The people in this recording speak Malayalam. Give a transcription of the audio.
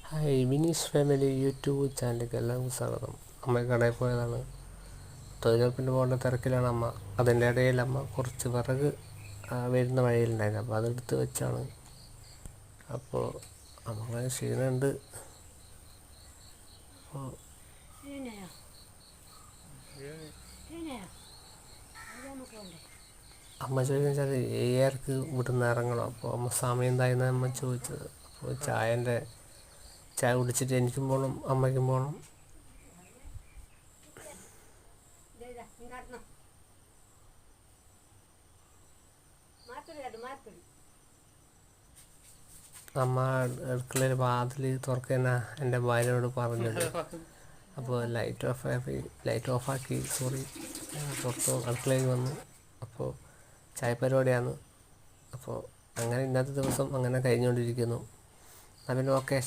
ഹായ് മിനീസ് ഫാമിലി യൂട്യൂബ് ചാനലിലേക്ക് എല്ലാവർക്കും സ്വാഗതം. അമ്മ കടയിൽ പോയതാണ്. തൊഴിലുറപ്പിന് പോകേണ്ട തിരക്കിലാണ് അമ്മ. അതിൻ്റെ ഇടയിൽ അമ്മ കുറച്ച് വിറക് വരുന്ന വഴിയിലുണ്ടായിരുന്നു. അപ്പോൾ അതെടുത്ത് വെച്ചാണ്. അപ്പോൾ അമ്മ ക്ഷീണമുണ്ട്. അപ്പോൾ അമ്മ ചോദിക്കുന്നത് വെച്ചാൽ ഏർക്ക് ഇവിടുന്ന് ഇറങ്ങണം. അപ്പോൾ അമ്മ സമയം എന്തായെന്ന് അമ്മ ചോദിച്ചത്. അപ്പോൾ ചായ കുടിച്ചിട്ട് എനിക്കും പോകണം, അമ്മയ്ക്കും പോകണം. അമ്മ അടുക്കളയിൽ വാതിൽ തുറക്കാൻ എൻ്റെ ഭാര്യയോട് പറഞ്ഞത്. അപ്പോൾ ലൈറ്റ് ഓഫാക്കി പുറത്ത് അടുക്കളയിൽ വന്നു. അപ്പോൾ ചായ പരിപാടിയാണ്. അപ്പോൾ അങ്ങനെ ഇന്നത്തെ ദിവസം അങ്ങനെ കഴിഞ്ഞുകൊണ്ടിരിക്കുന്നു. അതിന് ഓക്കെ.